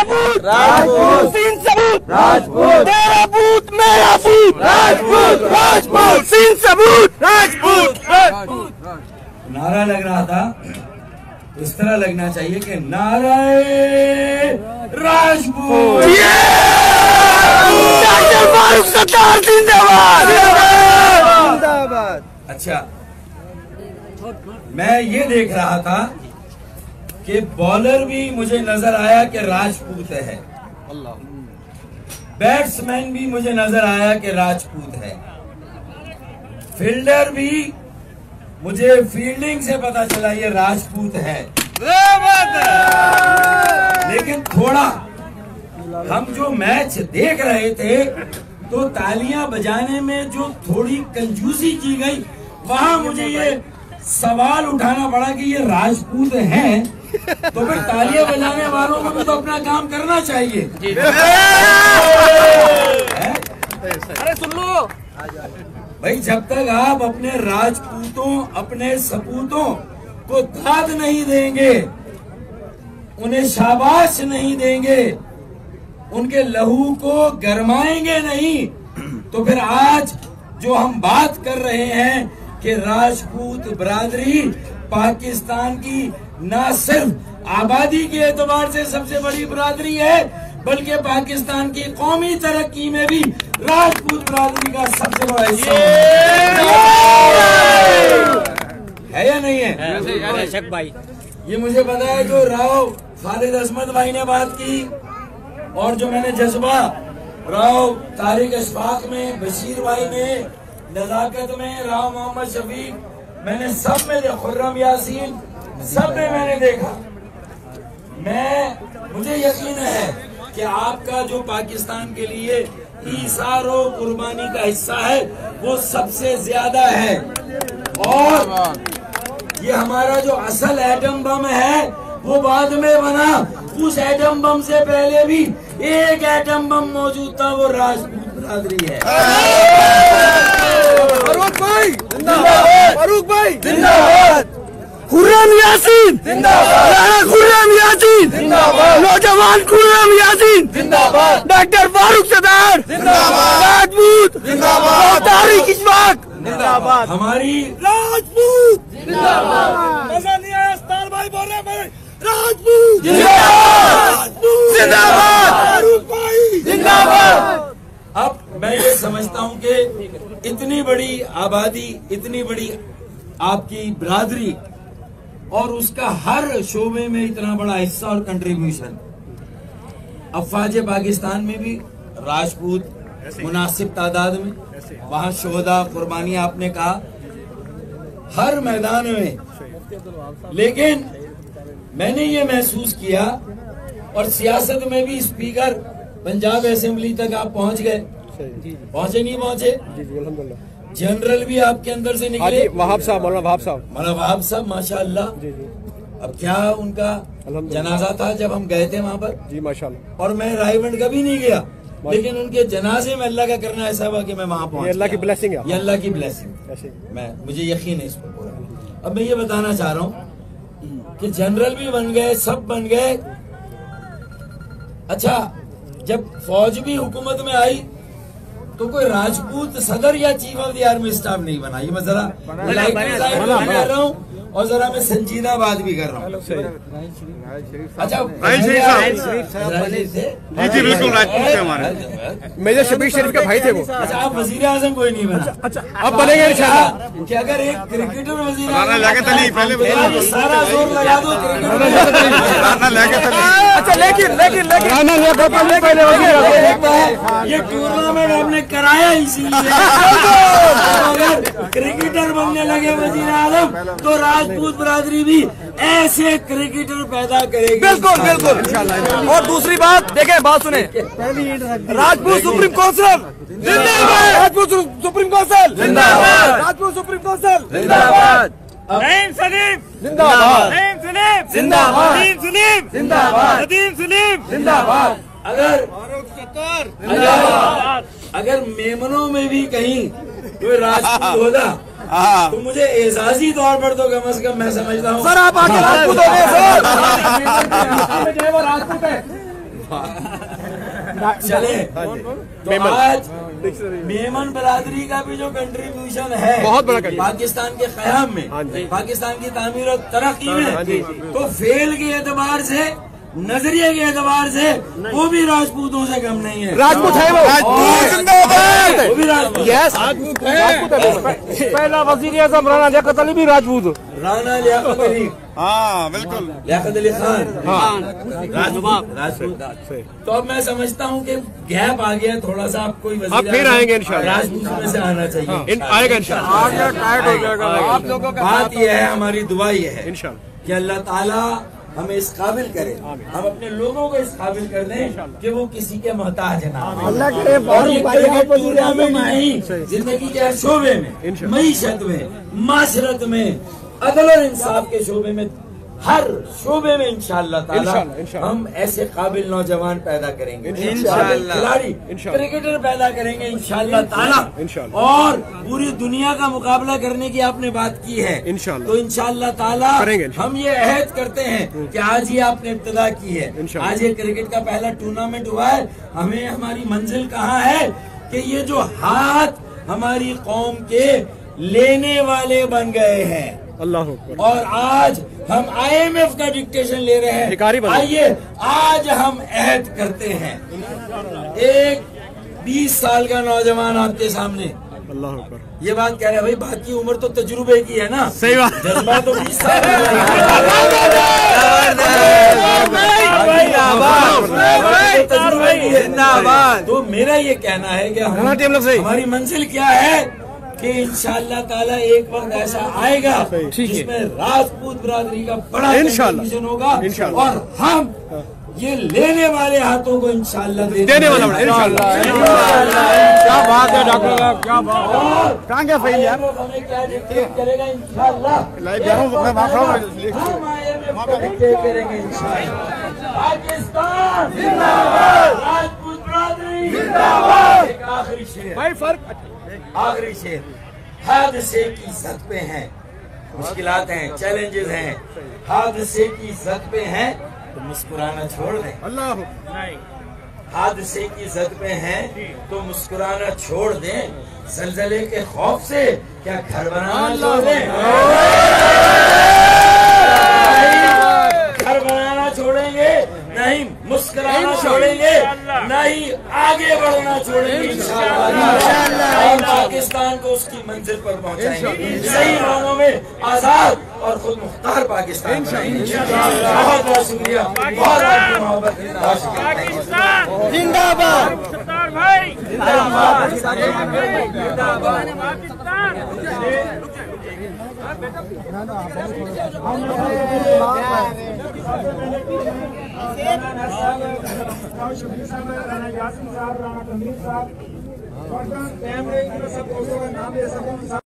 भूत राजपूत, सिंध सबूत राजपूत, तेरा भूत मेरा भूत राजपूत, राजपूत सिंध सबूत राजपूत, राजपूत। नारा लग रहा था, इस तरह लगना चाहिए कि नाराए राजपूत। डॉक्टर फारूक सत्तार जिंदाबाद जिंदाबाद। अच्छा, मैं ये देख रहा था कि बॉलर भी मुझे नजर आया कि राजपूत है, बैट्समैन भी मुझे नजर आया कि राजपूत है, फील्डर भी मुझे फील्डिंग से पता चला ये राजपूत है। लेकिन थोड़ा हम जो मैच देख रहे थे तो तालियां बजाने में जो थोड़ी कंजूसी की गई, वहां मुझे ये सवाल उठाना पड़ा कि ये राजपूत हैं, तो फिर तालियां बजाने वालों को भी तो अपना काम करना चाहिए। अरे सुन लो भाई, जब तक आप अपने राजपूतों, अपने सपूतों को दाद नहीं देंगे, उन्हें शाबाश नहीं देंगे, उनके लहू को गरमाएंगे नहीं, तो फिर आज जो हम बात कर रहे हैं कि राजपूत बिरादरी पाकिस्तान की न सिर्फ आबादी के एतबार से सबसे बड़ी बिरादरी है, बल्कि पाकिस्तान की कौमी तरक्की में भी राजपूत बिरादरी का सबसे बड़ा हिस्सा है या नहीं है? शक भाई, ये मुझे पता है जो राव खालिद अहमद भाई ने बात की और जो मैंने जज्बा राव तारिक अशफाक में, बशीर भाई में, नजाकत में, राव मोहम्मद शफीक, मैंने सब में, खुर्रम यासीन, सब में मैंने देखा। मुझे यकीन है कि आपका जो पाकिस्तान के लिए ईसार और कुर्बानी का हिस्सा है वो सबसे ज्यादा है, और ये हमारा जो असल एटम बम है वो बाद में बना। उस एटम बम से पहले भी एक एटम बम मौजूद था, वो राजपूत बिरादरी है। फारूक भाई जिंदाबाद, फारूक भाई जिंदाबाद, खुर्रम यासीन जिंदाबाद, राणा खुर्रम यासीन जिंदाबाद, नौजवान खुर्रम यासीन जिंदाबाद, डॉक्टर फारूक सत्तार जिंदाबाद, राजपूत जिंदाबाद, तारिक अशफाक जिंदाबाद, हमारी राजपूत जिंदाबाद, मजा नहीं आया, स्टार भाई बोल रहे हैं राजपूत जिंदाबाद, जिंदाबाद, फारूक भाई जिंदाबाद। अब मैं ये समझता हूँ कि इतनी बड़ी आबादी, इतनी बड़ी आपकी बिरादरी और उसका हर शोबे में इतना बड़ा हिस्सा और कंट्रीब्यूशन, अफवाज पाकिस्तान में भी राजपूत मुनासिब तादाद में, वहाँ शोहदा कुर्बानी आपने कहा हर मैदान में, लेकिन मैंने ये महसूस किया और सियासत में भी स्पीकर पंजाब असेंबली तक आप पहुंच गए, पहुंचे नहीं पहुंचे? जनरल भी आपके अंदर से निकले, वहाब साहब, मौलाना वहाब साहब, मौलाना वहाब साहब, माशाअल्लाह। अब क्या उनका जनाजा था जब हम गए थे वहाँ पर जी, माशाल्लाह। और मैं रायगढ़ कभी नहीं गया, लेकिन उनके जनाजे में अल्लाह का करना ऐसा हुआ कि मैं वहाँ पहुँच, अल्लाह की ब्लेसिंग है, ये अल्लाह की ब्लेसिंग, मुझे यकीन है इस पर पूरा। अब मैं ये बताना चाह रहा हूँ कि जनरल भी बन गए, सब बन गए। अच्छा, जब फौज भी हुकूमत में आई तो कोई राजपूत सदर या chief of the army staff नहीं बना। ये मैं जरा कर रहा हूँ और जरा मैं संजीदा बात भी कर रहा हूँ। अच्छा, जी बिल्कुल राजपूत थे हमारे, मेजर शबीर शरीफ के भाई थे वो। अच्छा, आप वजीर आजम कोई नहीं बना? अच्छा, अब बनेंगे इंशाल्लाह। कि अगर एक क्रिकेटर वजीर राना लियाकत अली पहले आजम, सारा जोर लगा दो राना लियाकत अली। अच्छा, लेकिन राना लियाकत अली पहले ये टूर्नामेंट हमने कराया इसीलिए। अगर क्रिकेटर बनने लगे वजीर आजम तो राजपूत बिरादरी भी ऐसे क्रिकेटर पैदा करेगी। बिल्कुल बिल्कुल इंशाल्लाह। और दूसरी बात देखें, बात सुने, राजपूत सुप्रीम काउंसिल जिंदाबाद, राजपूत सुप्रीम काउंसिल जिंदाबाद, राजपूत सुप्रीम काउंसिल जिंदाबाद, नईम सलीम जिंदाबाद, नईम सलीम जिंदाबाद, नदीम सलीम जिंदाबाद, नदीम सलीम जिंदाबाद। अगर मेमनों में भी कहीं कोई राजपूत होगा तो मुझे एजाजी तौर पर तो कम से कम मैं समझता हूँ सर आप आगे राजपूत हो गए सर, वहाँ चले तो आज मेमन बरादरी का भी जो कंट्रीब्यूशन है बहुत बड़ा contribution। पाकिस्तान के क़याम में, पाकिस्तान की तामीर और तरक्की में, तो फेल के एतबार से, नजरिए के एतबार से वो भी राजपूतों से कम नहीं है। राजपूत है वो, वो भी राजपूत। यस राजपूत है। पहला वजीर आजम राणा लियाकत अली भी राजपूत। राणा लियाकत अली, हाँ बिल्कुल, लियाकत अली खान राजपूत। तो अब मैं समझता हूँ कि गैप आ गया थोड़ा सा, आप कोई वज़ीर अब फिर आज़म आएंगे इंशाल्लाह। राजपूत में से आना चाहिए। आएगा इंशाल्लाह। आप लोगों का बात यह है, हमारी दुआ ये है इंशाल्लाह कि अल्लाह ताला हमें इस काबिल करे, हम अपने लोगों को इस काबिल कर दें कि वो किसी के मोहताज ना हो। और ये क्रिकेट टूर्नामेंट नहीं, जिंदगी के हर शोबे में, मईशत में, माशरत में, अदल और इंसाफ के शोबे में, हर शोबे में इंशाअल्लाह ताला हम ऐसे काबिल नौजवान पैदा करेंगे, खिलाड़ी, क्रिकेटर पैदा करेंगे इंशाअल्लाह ताला। और पूरी दुनिया का मुकाबला करने की आपने बात की है, तो इंशाअल्लाह ताला हम ये अहद करते हैं कि आज ही आपने इब्तिदा की है, आज ये क्रिकेट का पहला टूर्नामेंट हुआ है। हमें हमारी मंजिल कहाँ है कि ये जो हाथ हमारी कौम के लेने वाले बन गए हैं, अल्लाह, और आज हम IMF का डिक्टेशन ले रहे हैं। आइए आज हम अहद करते हैं, एक 20 साल का नौजवान आपके सामने अल्लाह, ये बात कह रहे हैं, भाई बाकी उम्र तो तजुर्बे की है ना, सही बात, जज्बा तो 20 साल जिंदाबाद। तो मेरा ये कहना है कि हमारी मंजिल क्या है कि इंशाअल्लाह ताला एक वक्त ऐसा आएगा जिसमें राजपूत बिरादरी का बड़ा कंट्रीब्यूशन होगा, और हम ये लेने वाले हाथों को इंशाअल्लाह देने वाला क्या बात है डॉक्टर साहब, क्या बात। कहाँ गया फाइल यार, हमें क्या डिक्टेट करेगा इंशाअल्लाह, करेंगे इंशाअल्लाह। पाकिस्तान जिंदाबाद, राजपूत बिरादरी जिंदाबाद। एक आखिरी शेर भाई, फर्क आखिरी शेर, हादसे की सद पे हैं, मुश्किलात हैं, चैलेंजेस हैं, हादसे की सद पे हैं तो मुस्कुराना छोड़ दें। अल्लाह, हादसे की सद पे हैं तो मुस्कुराना छोड़ दें, जलजले के खौफ से क्या घर बनाना छोड़ दें। घर बनाना छोड़ेंगे नहीं, मुस्कुराना छोड़ेंगे नहीं, आगे बढ़ना छोड़ेंगे इंशाअल्लाह, और पाकिस्तान को उसकी मंजिल पर पहुंचाएंगे, सही मानों में आजाद और खुद मुख्तार पाकिस्तान। बहुत बहुत शुक्रिया, बहुत बहुत मोहब्बत, जिंदाबाद भाई,